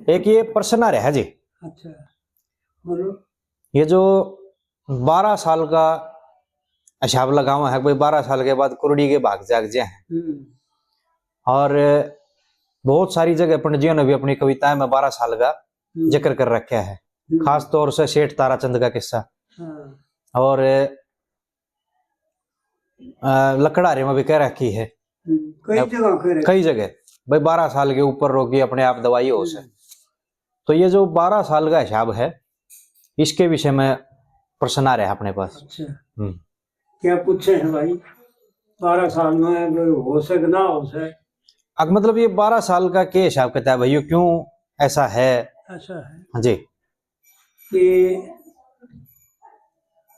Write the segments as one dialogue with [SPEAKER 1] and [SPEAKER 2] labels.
[SPEAKER 1] एक ये प्रश्न आ रहा है जी।
[SPEAKER 2] अच्छा बोलो।
[SPEAKER 1] ये जो 12 साल का हिसाब लगावा है, भाई 12 साल के बाद कुरड़ी के भाग जाग जाए हैं। और बहुत सारी जगह पंडित ने भी अपनी कविताएं में 12 साल का जिक्र कर रखा है, खास तौर से सेठ ताराचंद का किस्सा। और लकड़ारे में भी कह रखी है कई जगह भाई 12 साल के ऊपर रोगी अपने आप दवाई हो से। तो ये जो 12 साल का हिसाब है, इसके विषय में प्रश्न आ रहा है अपने पास।
[SPEAKER 2] अच्छा क्या पूछे हैं भाई? 12 साल में हो सके ना हो सके,
[SPEAKER 1] मतलब ये 12 साल का क्या हिसाब किताब है, क्यों ऐसा है?
[SPEAKER 2] ऐसा है
[SPEAKER 1] हाँ जी
[SPEAKER 2] कि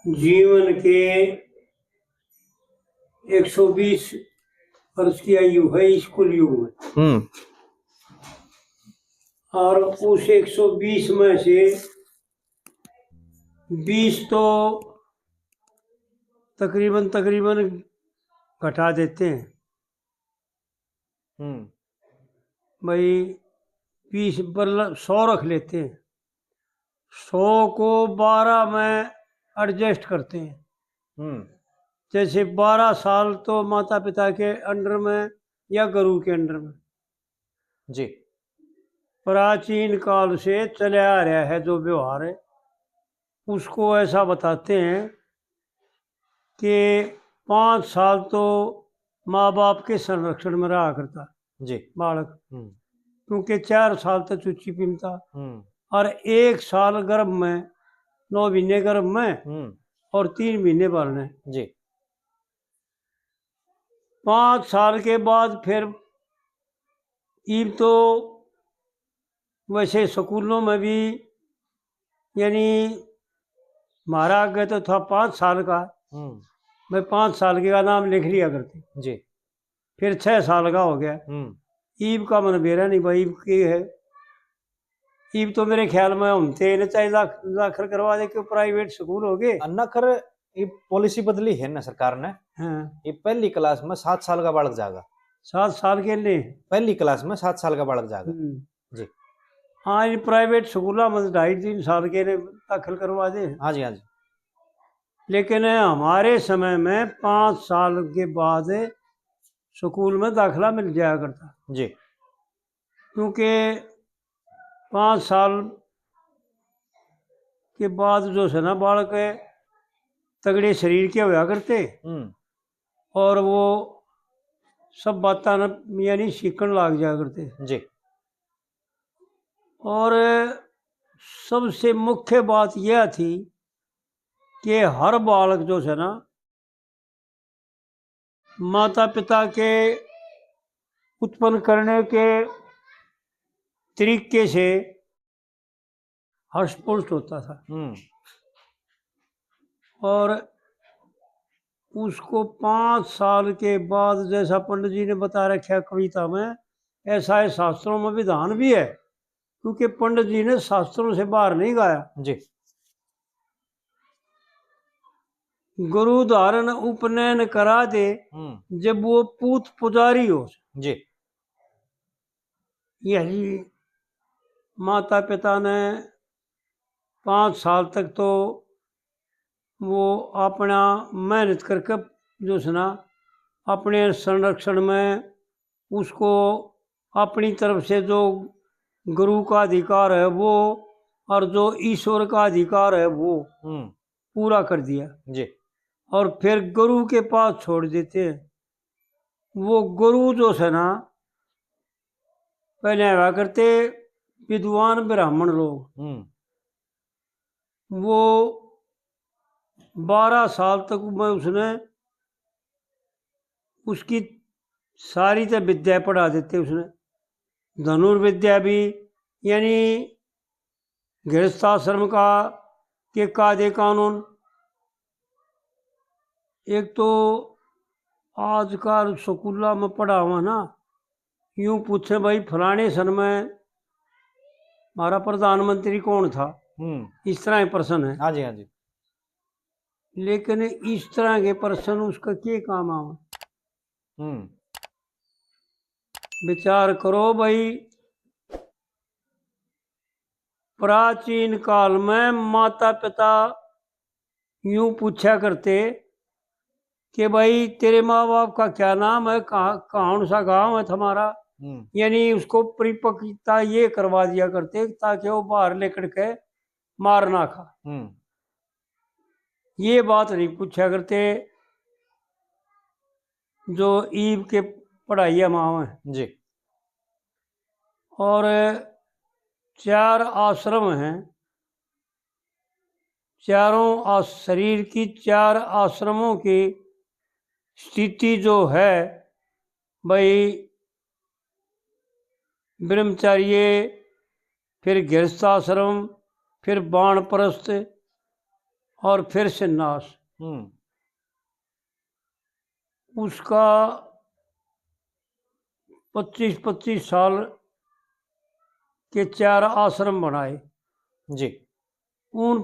[SPEAKER 2] जीवन के 120 वर्ष की आयु है स्कूल युग में, और उस 120 में से 20 तो तकरीबन घटा देते हैं भाई, 20 पर 100 रख लेते हैं, 100 को 12 में एडजस्ट करते हैं। जैसे 12 साल तो माता पिता के अंडर में या गुरु के अंडर में
[SPEAKER 1] जी
[SPEAKER 2] प्राचीन काल से चले आ रहा है जो व्यवहार है, उसको ऐसा बताते हैं कि 5 साल तो माँ बाप के संरक्षण में रहा करता
[SPEAKER 1] जी
[SPEAKER 2] बालक, क्योंकि 4 साल तक चुच्ची पीमता, और 1 साल गर्भ में, 9 महीने गर्भ में और 3 महीने भरने
[SPEAKER 1] जी।
[SPEAKER 2] 5 साल के बाद फिर ईब तो वैसे स्कूलों में भी, यानी हमारा आगे तो था 5 साल का, मैं 5 साल के का नाम लिख लिया करती
[SPEAKER 1] जी।
[SPEAKER 2] फिर 6 साल का हो गया। ईब का मन बेरा नहीं भाई, ईब की है, ईब तो मेरे ख्याल में हम तेल चाहे दाखिल करवा दे के प्राइवेट स्कूल हो गए।
[SPEAKER 1] नखर ये पॉलिसी बदली है ना सरकार ने। हाँ। ये पहली क्लास में 7 साल का बालक जाएगा,
[SPEAKER 2] 7 साल के लिए
[SPEAKER 1] पहली क्लास में 7 साल का बालक जाएगा जी।
[SPEAKER 2] हाँ, ये प्राइवेट स्कूल में 2.5-3 साल के लिए दाखिल करवा दे।
[SPEAKER 1] हाँ जी हाँ जी।
[SPEAKER 2] लेकिन हमारे समय में 5 साल के बाद स्कूल में दाखिला मिल जाया करता
[SPEAKER 1] जी,
[SPEAKER 2] क्योंकि 5 साल के बाद जो है ना बालक तगड़े शरीर के होया करते, और वो सब बातें यानी सीखने लग जाया करते
[SPEAKER 1] जी।
[SPEAKER 2] और सबसे मुख्य बात यह थी कि हर बालक जो है ना माता पिता के उत्पन्न करने के तरीके से हष्टपुष्ट होता था, और उसको 5 साल के बाद, जैसा पंडित जी ने बता रखा कविता में, ऐसा है शास्त्रों में विधान भी है, क्योंकि पंडित जी ने शास्त्रों से बाहर नहीं गाया
[SPEAKER 1] जी।
[SPEAKER 2] गुरु धारण उपनयन करा दे जब वो पूत पुजारी हो जी। यही माता पिता ने 5 साल तक तो वो अपना मेहनत करके जो है ना अपने संरक्षण में उसको अपनी तरफ से जो गुरु का अधिकार है वो और जो ईश्वर का अधिकार है वो पूरा कर दिया जी। और फिर गुरु के पास छोड़ देते हैं। वो गुरु जो है ना पहले हुआ करते विद्वान ब्राह्मण लोग, वो 12 साल तक में उसने उसकी सारी तो विद्या पढ़ा देते उसने, धनुर्विद्या भी, यानी गृहस्थाश्रम का के कायदे कानून। एक तो आजकल स्कूलों में पढ़ा हुआ ना, यूं पूछे भाई फलाने सन में हमारा प्रधानमंत्री कौन था, इस तरह के प्रश्न है।
[SPEAKER 1] हाँ जी हाँ जी।
[SPEAKER 2] लेकिन इस तरह के प्रश्न उसका क्या काम आवा? विचार करो भाई, प्राचीन काल में माता पिता यूं पूछा करते कि भाई तेरे माँ बाप का क्या नाम है, कौन सा गांव है तुम्हारा। यानी उसको परिपक्वता ये करवा दिया करते ताकि वो बाहर लेकर के मार ना खा। ये बात नहीं पूछा करते जो ईब के पढ़ाई माँ है
[SPEAKER 1] जी।
[SPEAKER 2] और 4 आश्रम हैं, चारों शरीर की 4 आश्रमों की स्थिति जो है भाई, ब्रह्मचर्य, फिर गृहस्थाश्रम, फिर बाणप्रस्थ और फिर संन्यास। उसका 25-25 साल के 4 आश्रम बनाए
[SPEAKER 1] जी।
[SPEAKER 2] उन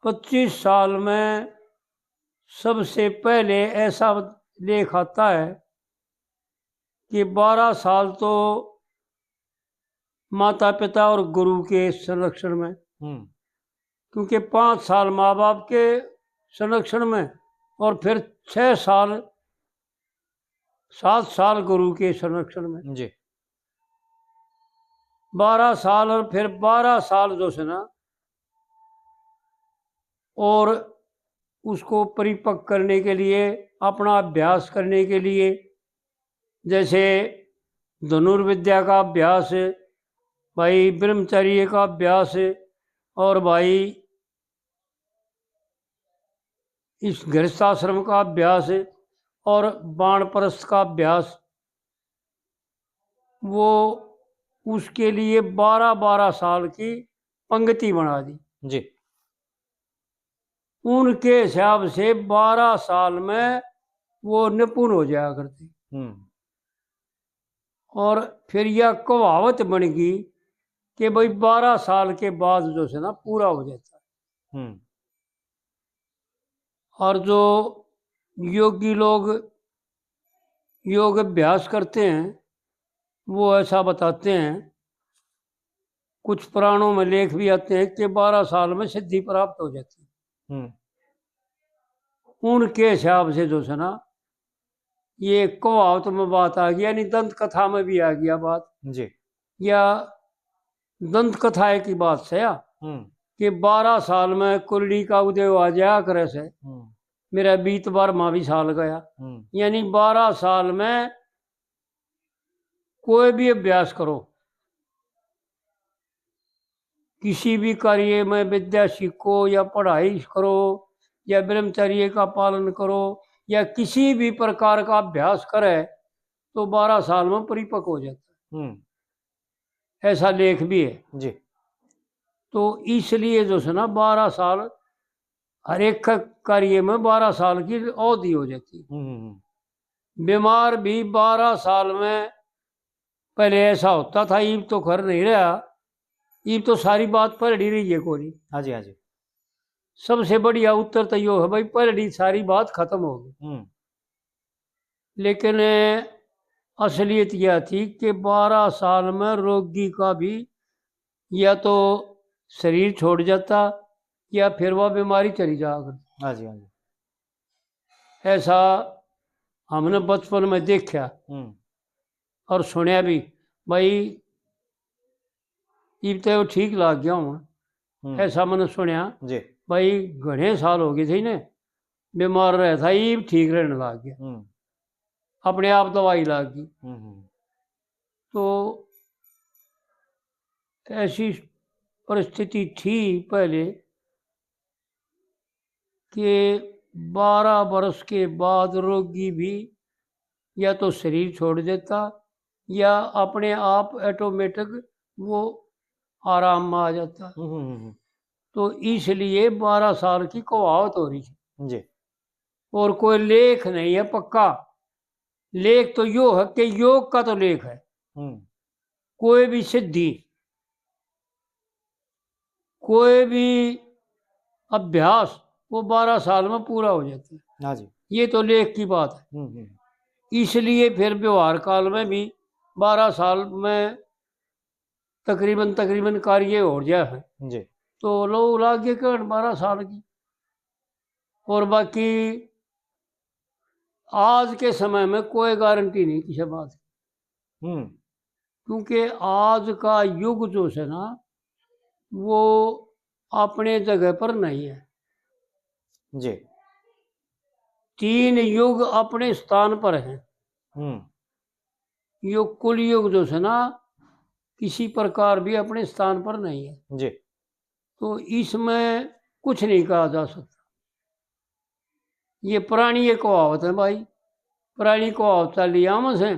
[SPEAKER 2] 25 साल में सबसे पहले ऐसा लेख आता है कि 12 साल तो माता पिता और गुरु के संरक्षण में, क्योंकि 5 साल माँ बाप के संरक्षण में और फिर 6 साल 7 साल गुरु के संरक्षण में
[SPEAKER 1] जी।
[SPEAKER 2] 12 साल और फिर 12 साल जो है ना, और उसको परिपक्व करने के लिए, अपना अभ्यास करने के लिए, जैसे धनुर्विद्या का अभ्यास, भाई ब्रह्मचर्य का अभ्यास और भाई इस गृहस्थाश्रम का अभ्यास और बाणप्रस्थ का अभ्यास, वो उसके लिए 12-12 साल की पंक्ति बना दी
[SPEAKER 1] जी।
[SPEAKER 2] उनके हिसाब से 12 साल में वो निपुण हो जाया करते। और फिर यह कहावत बन गई कि भाई 12 साल के बाद जो है ना पूरा हो जाता है। और जो योगी लोग योग अभ्यास करते हैं वो ऐसा बताते हैं, कुछ पुराणों में लेख भी आते हैं कि 12 साल में सिद्धि प्राप्त हो जाती है। उनके हिसाब से जो है ना, ये कहावत में बात आ गई, यानी दंत कथा में भी आ गया बात
[SPEAKER 1] जी।
[SPEAKER 2] या दंत कथा की बात से कि 12 साल में कुल्ली का उदय आ जाया करे से मेरा 12वां साल गया। यानी 12 साल में कोई भी अभ्यास करो, किसी भी कार्य में विद्या सीखो या पढ़ाई करो या ब्रह्मचर्य का पालन करो या किसी भी प्रकार का अभ्यास करे तो 12 साल में परिपक्व हो जाता है। ऐसा लेख भी है
[SPEAKER 1] जी।
[SPEAKER 2] तो इसलिए जो है ना 12 साल हर एक कार्य में 12 साल की अवधि हो जाती है। बीमार भी 12 साल में, पहले ऐसा होता था, ईब तो घर नहीं रहा, ईब तो सारी बात पलड़ी रही है कोई।
[SPEAKER 1] हाँ जी, हाँ जी।
[SPEAKER 2] सबसे बढ़िया उत्तर तो यो है भाई, पलड़ी सारी बात खत्म हो गई। लेकिन असलियत यह थी कि 12 साल में रोगी का भी या तो शरीर छोड़ जाता या फिर वह बीमारी चली जा करती।
[SPEAKER 1] हाँ जी, हाँ जी।
[SPEAKER 2] ऐसा हमने बचपन में देखा और सुनया भी। भाई ईब तो ठीक लग गया हूँ, ऐसा मैंने सुनया
[SPEAKER 1] जी।
[SPEAKER 2] भाई घने साल हो गए थे ने बीमार रहा था, ईब ठीक रहने लग गया, अपने आप दवाई लग गई। तो ऐसी परिस्थिति थी पहले कि 12 वर्ष के बाद रोगी भी या तो शरीर छोड़ देता या अपने आप ऑटोमेटिक वो आराम में आ जाता। तो इसलिए 12 साल की कहावत हो रही है
[SPEAKER 1] जी।
[SPEAKER 2] और कोई लेख नहीं है पक्का। लेख तो यो है कि योग का तो लेख है, कोई भी सिद्धि, कोई भी अभ्यास वो 12 साल में पूरा हो जाता है।
[SPEAKER 1] हाँ जी।
[SPEAKER 2] ये तो लेख की बात है। इसलिए फिर व्यवहार काल में भी 12 साल में तकरीबन तकरीबन कार्य हो गया है।
[SPEAKER 1] जी
[SPEAKER 2] तो लोग लागे के 12 साल की। और बाकी आज के समय में कोई गारंटी नहीं किसी बात की,
[SPEAKER 1] हम्म
[SPEAKER 2] क्योंकि आज का युग जो है ना वो अपने जगह पर नहीं है।
[SPEAKER 1] जी
[SPEAKER 2] 3 युग अपने स्थान पर हैं।
[SPEAKER 1] हम्म
[SPEAKER 2] युग कुल युग जो है ना किसी प्रकार भी अपने स्थान पर नहीं है।
[SPEAKER 1] जी
[SPEAKER 2] तो इसमें कुछ नहीं कहा जा सकता। ये पुरानी एक कहावत है भाई, पुरानी कहावत चली आमस है।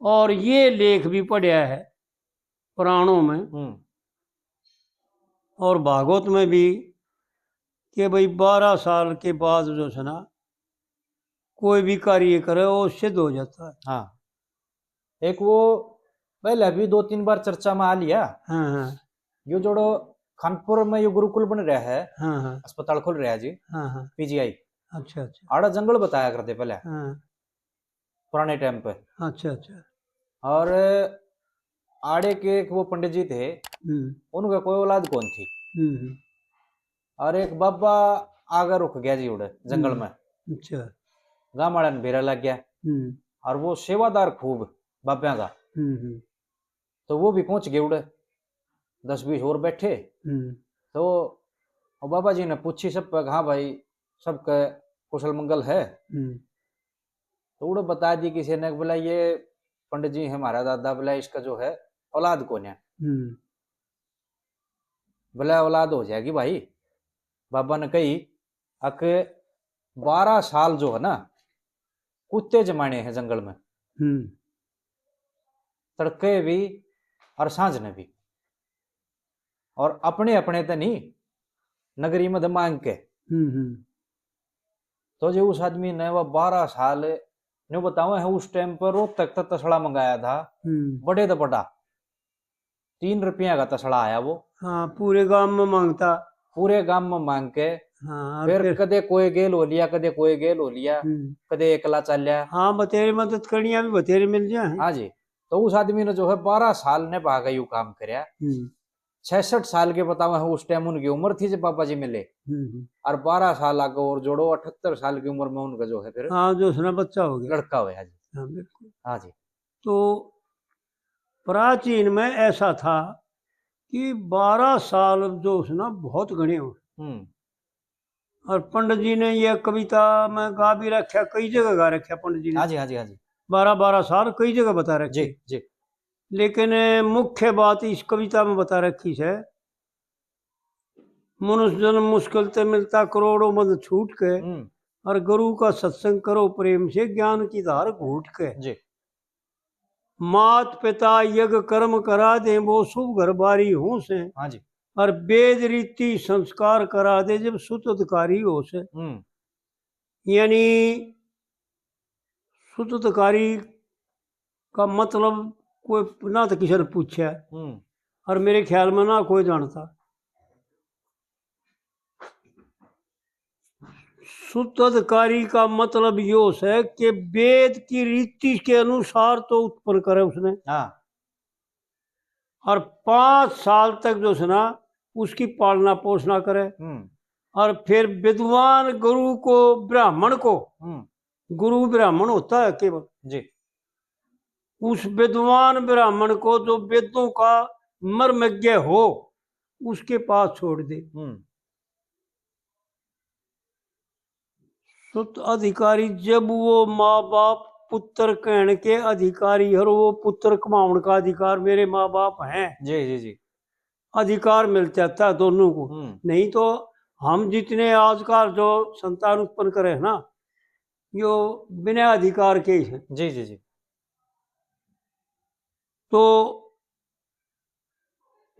[SPEAKER 2] और ये लेख भी पढ़ा है पुराणों में और भागवत में भी कि भाई 12 साल के बाद जो है ना कोई भी कार्य करे वो सिद्ध हो जाता है।
[SPEAKER 1] हाँ एक वो पहले अभी 2-3 बार चर्चा में आ लिया।
[SPEAKER 2] हाँ हाँ
[SPEAKER 1] यो जोड़ो खानपुर में यो गुरुकुल बन रहा है,
[SPEAKER 2] हाँ हाँ
[SPEAKER 1] अस्पताल खुल रहा है जी,
[SPEAKER 2] हाँ हाँ
[SPEAKER 1] पीजीआई।
[SPEAKER 2] अच्छा अच्छा
[SPEAKER 1] आड़ा जंगल बताया करते पहले
[SPEAKER 2] हाँ
[SPEAKER 1] पुराने टाइम पे।
[SPEAKER 2] अच्छा अच्छा
[SPEAKER 1] और आड़े के एक वो पंडित जी थे, उनका कोई औलाद कौन थी।
[SPEAKER 2] हम्म
[SPEAKER 1] और एक बाबा आगे रुक गया जी उड़े जंगल में,
[SPEAKER 2] अच्छा
[SPEAKER 1] गांव वाला ने भेरा लग गया। और वो सेवादार खूब बाबा का, तो वो भी पहुंच गए उड़े, 10-20 और बैठे। तो और बाबा जी ने पूछी सब पे, हाँ भाई सबका कुशल मंगल है। तो उड़े बता दी किसी ने, बोला ये पंडित जी है हमारा दादा, बोला इसका जो है औलाद कौन है। बोला औलाद हो जाएगी भाई। बाबा ने कही अक 12 साल जो है ना कुत्ते जमाने हैं जंगल में, तड़के भी और सांझ ने भी, और अपने अपने तो नहीं नगरी में मांग के। तो जो उस आदमी ने वो 12 साल ने बताओ है उस टाइम पर रोज तक तसड़ा मंगाया था, बड़े तो बड़ा 3 रुपया का तसड़ा आया वो।
[SPEAKER 2] हाँ पूरे गांव में मांगता,
[SPEAKER 1] पूरे गांव में मांग के।
[SPEAKER 2] हाँ
[SPEAKER 1] फिर कदे कोई गेल हो लिया, कदे कोई गेल हो लिया, कदे एकला चल लिया।
[SPEAKER 2] हाँ बतेरे मदद करनी भी बतेरे मिल जाए।
[SPEAKER 1] हाँ जी। तो उस आदमी ने जो है 12 साल ने भागा यू काम करया। 66 साल के बताओ है उस टाइम उनकी उम्र थी जब पापा जी मिले। और 12 साल आगे और जोड़ो 78 साल की उम्र में उनका जो है फिर
[SPEAKER 2] हाँ जो सुना बच्चा हो गया,
[SPEAKER 1] लड़का हुआ। हाँ जी
[SPEAKER 2] हाँ बिल्कुल।
[SPEAKER 1] हाँ जी।
[SPEAKER 2] तो प्राचीन में ऐसा था कि 12 साल जो ना बहुत घने हो। और पंडित जी ने यह कविता में गा भी रखा, कई जगह गा रखा पंडित जी ने।
[SPEAKER 1] हाँ जी हाँ जी हाँ जी
[SPEAKER 2] 12-12 साल कई जगह बता रखी।
[SPEAKER 1] जी जी।
[SPEAKER 2] लेकिन मुख्य बात इस कविता में बता रखी है, मनुष्य जन्म मुश्किल से मिलता करोड़ों मद छूट के, और गुरु का सत्संग करो प्रेम से ज्ञान की धार घूट के।
[SPEAKER 1] जी।
[SPEAKER 2] मात पिता यज्ञ कर्म करा दे वो शुभ घर बारी हो से।
[SPEAKER 1] हाँ जी।
[SPEAKER 2] और वेद रीति संस्कार करा दे जब सुत अधिकारी हो से। यानी सुत अधिकारी का मतलब कोई ना तो किसी ने पूछा, और मेरे ख्याल में ना कोई जानता। सुत अधिकारी का मतलब यो है कि वेद की रीति के अनुसार तो उत्पन्न करे उसने।
[SPEAKER 1] हाँ।
[SPEAKER 2] और 5 साल तक जो है ना उसकी पालना पोषणा करे। और फिर विद्वान गुरु को, ब्राह्मण को, गुरु ब्राह्मण होता है केवल
[SPEAKER 1] जी,
[SPEAKER 2] उस विद्वान ब्राह्मण को जो वेदों का मर्मज्ञ हो उसके पास छोड़ दे। सुत अधिकारी जब वो माँ बाप पुत्र कहने के अधिकारी और वो पुत्र कमाउन का अधिकार मेरे माँ बाप हैं,
[SPEAKER 1] जी जी जी,
[SPEAKER 2] अधिकार मिल जाता है दोनों को। नहीं तो हम जितने आजकल जो संतान उत्पन्न करे ना यो बिना अधिकार के ही है।
[SPEAKER 1] जी जी जी।
[SPEAKER 2] तो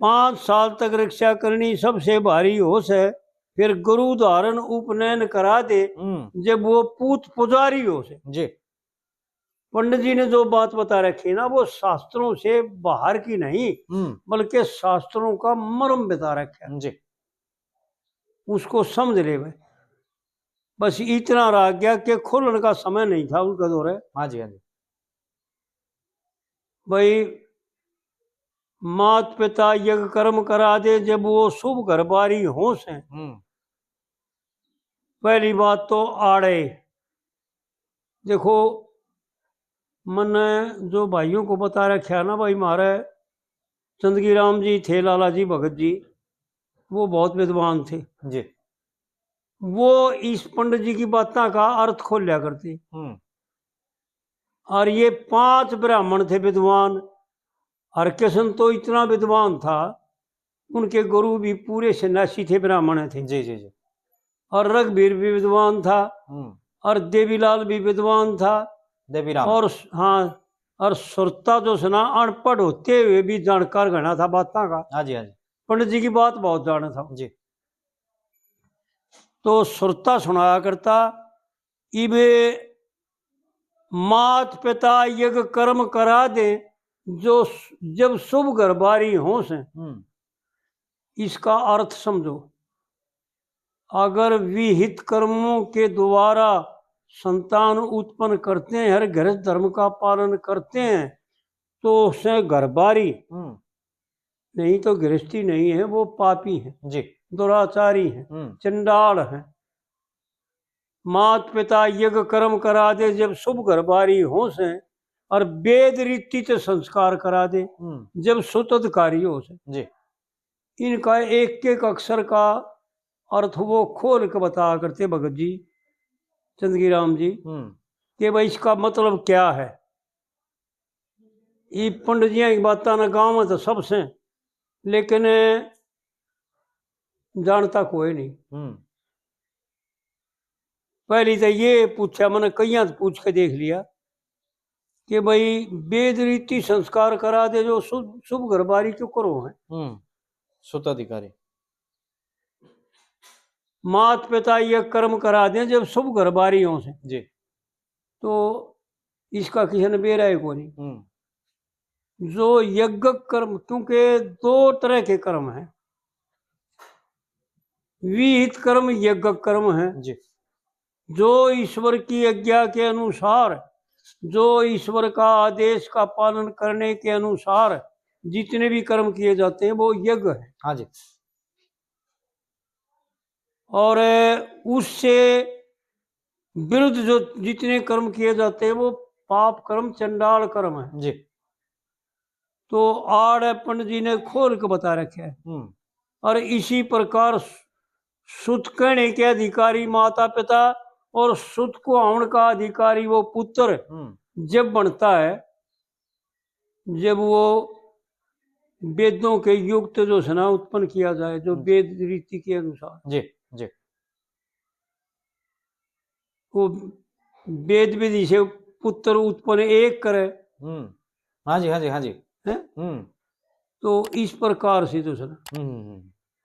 [SPEAKER 2] 5 साल तक रक्षा करनी सबसे भारी होश है। फिर गुरु धारण उपनयन करा दे जब वो पूत पुजारी हो से।
[SPEAKER 1] जी।
[SPEAKER 2] पंडित जी ने जो बात बता रखी ना वो शास्त्रों से बाहर की नहीं बल्कि शास्त्रों का मर्म बता रखा
[SPEAKER 1] जी।
[SPEAKER 2] उसको समझ ले भाई। बस इतना रह गया कि खोलने का समय नहीं था उनका दौर है।
[SPEAKER 1] हाँ जी हाँ जी।
[SPEAKER 2] भाई मात पिता यज्ञ कर्म करा दे जब वो शुभ घर बारी हो से। पहली बात तो आड़े देखो, मैंने जो भाइयों को बता रखा ना भाई, हमारे चंदगी राम जी थे, लाला जी भगत जी, वो बहुत विद्वान थे
[SPEAKER 1] जी।
[SPEAKER 2] वो इस पंडित जी की बातों का अर्थ खोलिया करते। और ये 5 ब्राह्मण थे विद्वान। हरकिशन तो इतना विद्वान था, उनके गुरु भी पूरे सन्यासी थे, ब्राह्मण थे।
[SPEAKER 1] जी जी जी।
[SPEAKER 2] और रघुवीर भी विद्वान था, और देवीलाल भी विद्वान था,
[SPEAKER 1] देवीराम।
[SPEAKER 2] और हाँ, और सुरता जो सुना अनपढ़ होते हुए भी जानकार घना था बातों का।
[SPEAKER 1] हाँ जी हाँ जी।
[SPEAKER 2] पंडित जी की बात बहुत जाना था
[SPEAKER 1] जी।
[SPEAKER 2] तो सुरता सुनाया करता। इबे मात पिता यज्ञ कर्म करा दे जो जब शुभ घर बारी हो से। इसका अर्थ समझो, अगर विहित कर्मों के द्वारा संतान उत्पन्न करते हैं, हर गृहस्थ धर्म का पालन करते हैं, तो उसे घर बारी, नहीं तो गृहस्थी नहीं है, वो पापी है
[SPEAKER 1] जी,
[SPEAKER 2] दुराचारी है, चंडाल है। मात पिता यज्ञ कर्म करा दे जब शुभ घर बारी हो से, और वेद रीति से संस्कार करा दे जब सुतधिकारी हो से।
[SPEAKER 1] जी।
[SPEAKER 2] इनका एक एक अक्षर का अर्थ वो खोल के बताया करते भगत जी, चंदगी राम जी, कि भाई इसका मतलब क्या है। ये पंडित जी की बातें ना गाँव में तो सबसे, लेकिन जानता कोई नहीं। पहली तो ये पूछा, मैंने कई पूछ के देख लिया कि भाई वेद रीति संस्कार करा दे जो शुभ घर बारी क्यों करो है।
[SPEAKER 1] सुताधिकारी।
[SPEAKER 2] मात पिता ये कर्म करा दे जब शुभ घर बारी हो से
[SPEAKER 1] जी।
[SPEAKER 2] तो इसका किसी ने बेरा है को नहीं। जो यज्ञ कर्म, क्योंकि 2 तरह के कर्म हैं, विहित कर्म यज्ञ कर्म है
[SPEAKER 1] जी।
[SPEAKER 2] जो ईश्वर की आज्ञा के अनुसार, जो ईश्वर का आदेश का पालन करने के अनुसार जितने भी कर्म किए जाते हैं वो यज्ञ है।
[SPEAKER 1] हाँ जी।
[SPEAKER 2] और उससे विरुद्ध जो जितने कर्म किए जाते हैं वो पाप कर्म, चंडाल कर्म है
[SPEAKER 1] जी।
[SPEAKER 2] तो आड़ पंडित जी ने खोल के बता रखे है। और इसी प्रकार सुत कहने के अधिकारी माता पिता और सुत को आवन का अधिकारी वो पुत्र जब बनता है, जब वो वेदों के युक्त जो सना उत्पन्न किया जाए, जो वेद रीति के अनुसार।
[SPEAKER 1] जी जी।
[SPEAKER 2] वो वेद विधि से पुत्र उत्पन्न एक करे।
[SPEAKER 1] हाँ जी हाँ जी हाँ जी।
[SPEAKER 2] है तो इस प्रकार से जो सना,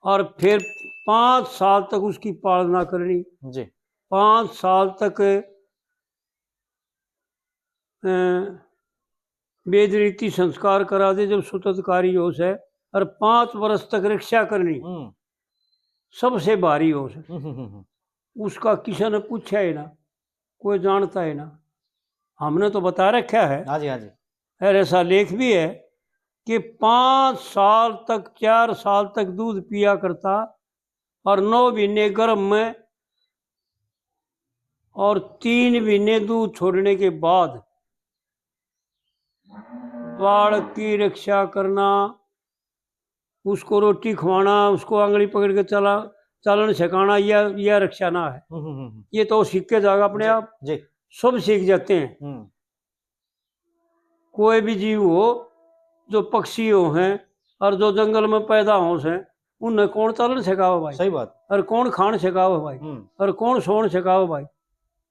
[SPEAKER 2] और फिर 5 साल तक उसकी पालना करनी
[SPEAKER 1] जी।
[SPEAKER 2] 5 साल तक वेद रीति संस्कार करा दे जब सुतधिकारी हो से, और 5 वर्ष तक रक्षा करनी सबसे भारी हो से। उसका किसी ने पूछा है ना, कोई जानता है ना, हमने तो बता रखा है।
[SPEAKER 1] हाँ जी हाँ जी।
[SPEAKER 2] और ऐसा लेख भी है कि 5 साल तक 4 साल तक दूध पिया करता, और 9 महीने गर्भ में, और 3 महीने दूध छोड़ने के बाद बालक की रक्षा करना, उसको रोटी खवाना, उसको आंगली पकड़ के चालन सिखाना, यह रक्षा ना है। ये तो सीख के जाएगा अपने आप जी। सब सीख जाते हैं। कोई भी जीव हो, जो पक्षी हो हैं और जो जंगल में पैदा हो से, उन्हें कौन चालन सिखाओ भाई? सही बात। और कौन खान सिखाओ भाई? और कौन सोन सिखाओ भाई?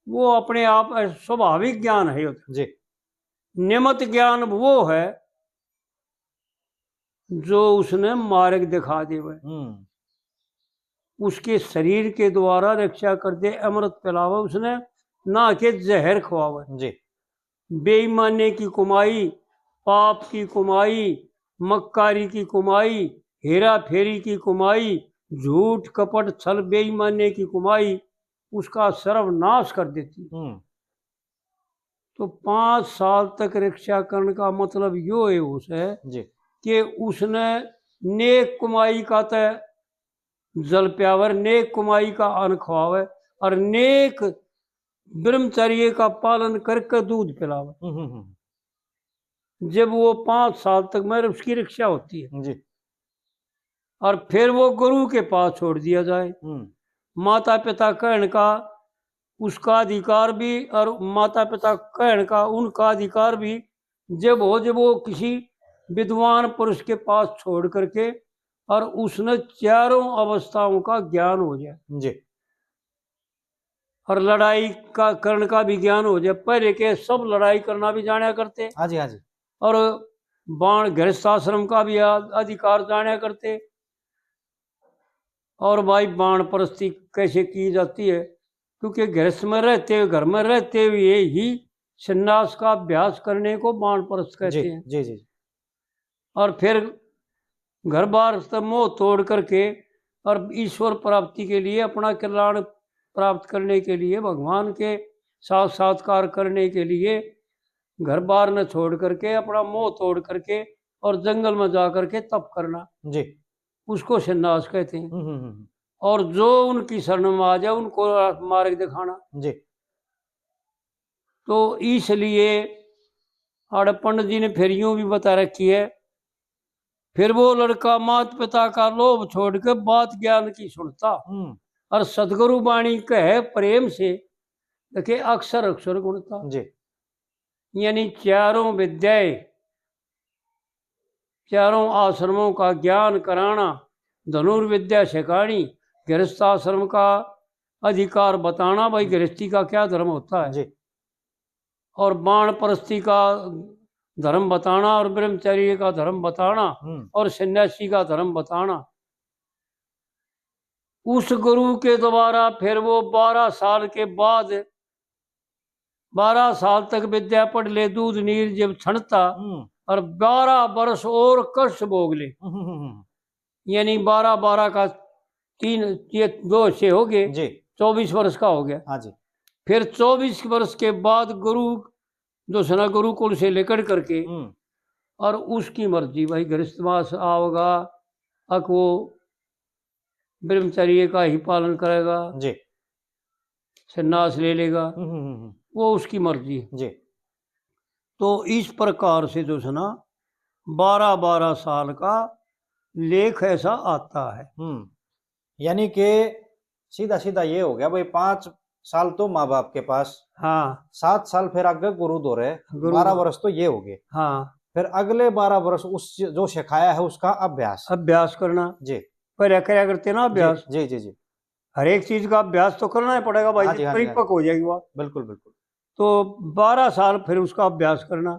[SPEAKER 2] वो अपने आप स्वाभाविक ज्ञान है जी। नियमित ज्ञान वो है जो उसने मार्ग दिखा दे, उसके शरीर के द्वारा रक्षा कर दे, अमृत पिलावा उसने, ना के जहर खवावे जी। बेईमानी की कमाई, पाप की कमाई, मक्कारी की कमाई, हेरा फेरी की कमाई, झूठ कपट छल बेईमानी की कमाई उसका सर्वनाश कर देती। तो 5 साल तक रक्षा करने का मतलब यो है उसे जी कि उसने नेक कुमाई का तय जल प्यावर, नेक कुमाई का अन्न खवावे और नेक ब्रह्मचर्य का पालन करके दूध पिलावे। जब वो 5 साल तक मेरे उसकी रक्षा होती है
[SPEAKER 1] जी।
[SPEAKER 2] और फिर वो गुरु के पास छोड़ दिया जाए। माता पिता कहने का उसका अधिकार भी और माता पिता कहने का उनका अधिकार भी जब वो किसी विद्वान पुरुष के पास छोड़ करके और उसने चारों अवस्थाओं का ज्ञान हो जाए
[SPEAKER 1] जी।
[SPEAKER 2] और लड़ाई का करने का भी ज्ञान हो जाए। पहले के सब लड़ाई करना भी जाना करते।
[SPEAKER 1] हाँ जी, हाँ जी।
[SPEAKER 2] और बाण गृहस्थाश्रम का भी अधिकार जाना करते। और भाई बाण परस्ती कैसे की जाती है, क्योंकि गृहस्थ में रहते हुए, घर में रहते हुए ही संन्यास का अभ्यास करने को बाण परस्त कहते हैं।
[SPEAKER 1] जी जी।
[SPEAKER 2] और फिर घर बार से मोह तोड़ करके और ईश्वर प्राप्ति के लिए, अपना कल्याण प्राप्त करने के लिए, भगवान के साक्षात्कार करने के लिए घर बार न छोड़ करके अपना मोह तोड़ करके और जंगल में जा करके तप करना
[SPEAKER 1] जी,
[SPEAKER 2] उसको संन्यास कहते हैं। और जो उनकी शरण में आ जाए उनको मार्ग दिखाना
[SPEAKER 1] जी।
[SPEAKER 2] तो इसलिए आड़े पंडित जी ने फिर यूं भी बता रखी है, फिर वो लड़का माता पिता का लोभ छोड़ के बात ज्ञान की सुनता और सदगुरु वाणी कहे प्रेम से देखे अक्षर अक्षर गुणता।
[SPEAKER 1] जी।
[SPEAKER 2] यानी चारों विद्याएं, चारों आश्रमों का ज्ञान कराना, धनुर्विद्या सिखानी, गृहस्थाश्रम का अधिकार बताना, भाई गृहस्थी का क्या धर्म होता है
[SPEAKER 1] जी।
[SPEAKER 2] और बाण परस्ती का धर्म बताना और ब्रह्मचर्य का धर्म बताना और सन्यासी का धर्म बताना। उस गुरु के द्वारा फिर वो 12 साल के बाद 12 साल तक विद्या पढ़ ले, दूध नीर जब छणता और 12 वर्ष और कष्ट भोग ले। यानी 12 का 2 से हो गए, 24 वर्ष का हो गया।
[SPEAKER 1] हाँ जी।
[SPEAKER 2] फिर 24 वर्ष के बाद गुरु जो सना गुरुकुल से लेकर करके और उसकी मर्जी भाई गृहस्थवास आओगा, अक वो ब्रह्मचर्य का ही पालन करेगा
[SPEAKER 1] जी,
[SPEAKER 2] संन्यास ले लेगा, वो उसकी मर्जी है
[SPEAKER 1] जी।
[SPEAKER 2] तो इस प्रकार से जो है ना 12 साल का लेख ऐसा आता है।
[SPEAKER 1] यानी कि सीधा सीधा ये हो गया भाई 5 साल तो माँ बाप के पास,
[SPEAKER 2] हाँ
[SPEAKER 1] 7 साल फिर आगे गुरु दौरे, 12 वर्ष तो ये हो गए।
[SPEAKER 2] हाँ
[SPEAKER 1] फिर अगले 12 वर्ष उस जो सिखाया है उसका अभ्यास
[SPEAKER 2] करना।
[SPEAKER 1] जी।
[SPEAKER 2] पहले क्या करते ना अभ्यास।
[SPEAKER 1] जी जी जी।
[SPEAKER 2] हर एक चीज का अभ्यास तो करना ही पड़ेगा भाई, परिपक्व हो जाएगी बात।
[SPEAKER 1] बिल्कुल बिल्कुल।
[SPEAKER 2] तो 12 साल फिर उसका अभ्यास करना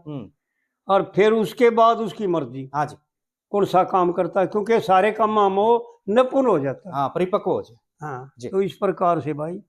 [SPEAKER 2] और फिर उसके बाद उसकी मर्जी।
[SPEAKER 1] हाँ जी।
[SPEAKER 2] कौन सा काम करता है, क्योंकि सारे काम वो निपुण हो जाता है।
[SPEAKER 1] हाँ, परिपक्व हो जाए।
[SPEAKER 2] हाँ तो इस प्रकार से भाई